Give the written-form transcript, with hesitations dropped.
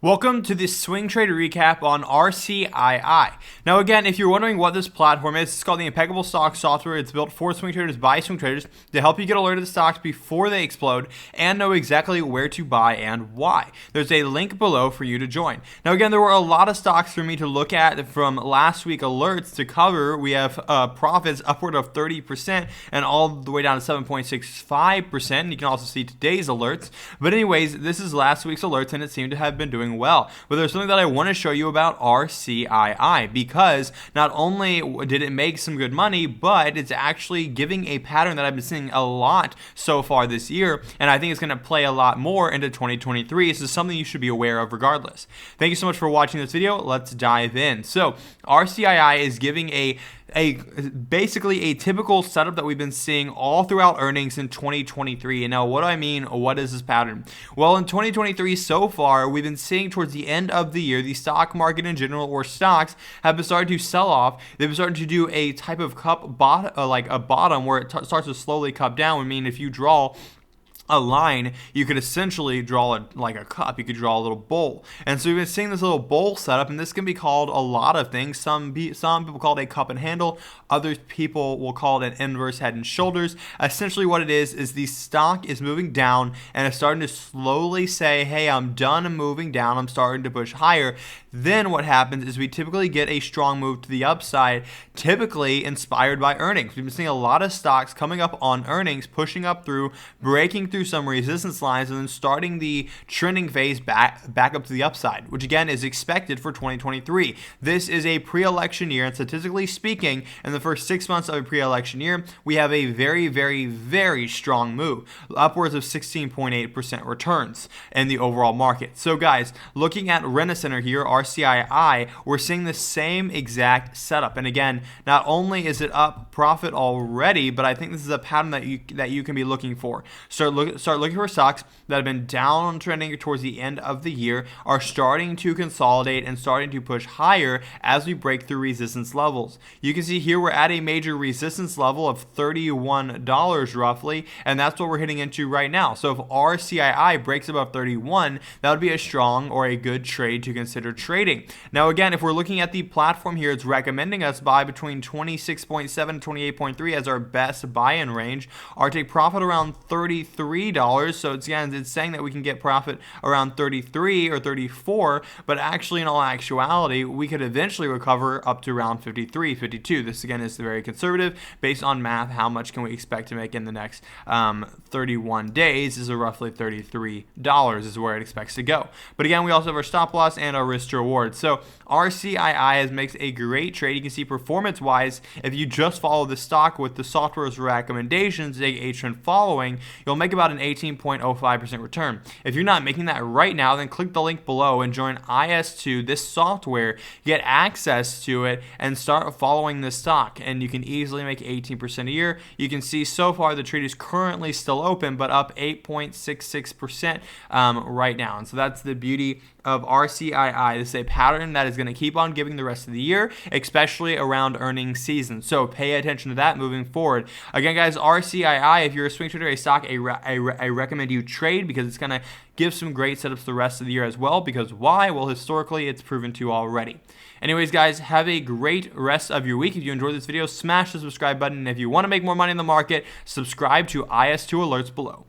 Welcome to this swing trade recap on RCII. Now again, if you're wondering what this platform is, it's called the Impeccable Stock Software. It's built for swing traders by swing traders to help you get alerted to stocks before they explode and know exactly where to buy and why. There's a link below for you to join. Now again, there were a lot of stocks for me to look at from last week alerts to cover. We have profits upward of 30% and all the way down to 7.65%. You can also see today's alerts. But anyways, this is last week's alerts and it seemed to have been doing well. But there's something that I want to show you about RCII because not only did it make some good money, but it's actually giving a pattern that I've been seeing a lot so far this year, and I think it's going to play a lot more into 2023. This is something you should be aware of regardless. Thank you so much for watching this video. Let's dive in. So RCII is giving basically a typical setup that we've been seeing all throughout earnings in 2023. And now what do I mean? What is this pattern? Well, in 2023 so far, we've been seeing towards the end of the year, the stock market in general or stocks have been starting to sell off. They've been starting to do a type of cup like a bottom where it starts to slowly cup down. I mean, if you draw a line, you could essentially draw it like a cup. You could draw a little bowl. And so we've been seeing this little bowl setup, and this can be called a lot of things. Some people call it a cup and handle. Other people will call it an inverse head and shoulders. Essentially what it is the stock is moving down and it's starting to slowly say, hey, I'm done moving down. I'm starting to push higher. Then what happens is we typically get a strong move to the upside, typically inspired by earnings. We've been seeing a lot of stocks coming up on earnings, pushing up through, breaking through some resistance lines, and then starting the trending phase back up to the upside, which again is expected for 2023. This is a pre-election year, and statistically speaking, in the first 6 months of a pre-election year, we have a very, very, very strong move, upwards of 16.8% returns in the overall market. So guys, looking at Rent-A-Center here, RCII, we're seeing the same exact setup. And again, not only is it up profit already, but I think this is a pattern that you can be looking for. Start looking for stocks that have been down trending towards the end of the year, are starting to consolidate and starting to push higher as we break through resistance levels. You can see here we're at a major resistance level of $31 roughly, and that's what we're hitting into right now. So if RCII breaks above 31, that would be a strong or a good trade to consider trading. Now again, if we're looking at the platform here, it's recommending us buy between 26.7 and 28.3 as our best buy-in range. Our take profit around $33. So it's saying that we can get profit around 33 or 34, but actually in all actuality, we could eventually recover up to around 53, 52. This again is very conservative based on math. How much can we expect to make in the next 31 days is roughly $33 is where it expects to go. But again, we also have our stop loss and our risk to reward. So RCII makes a great trade. You can see performance wise, if you just follow the stock with the software's recommendations, take a trend following, you'll make about an 18.05% return. If you're not making that right now, then click the link below and join IS2, this software, get access to it and start following the stock, and you can easily make 18% a year. You can see so far the trade is currently still open, but up 8.66% right now. And so that's the beauty of RCII. This is a pattern that is going to keep on giving the rest of the year, especially around earnings season. So pay attention to that moving forward. Again, guys, RCII, if you're a swing trader, a stock, I recommend you trade because it's going to give some great setups the rest of the year as well. Because why? Well, historically, it's proven to already. Anyways, guys, have a great rest of your week. If you enjoyed this video, smash the subscribe button. And if you want to make more money in the market, subscribe to IS2 alerts below.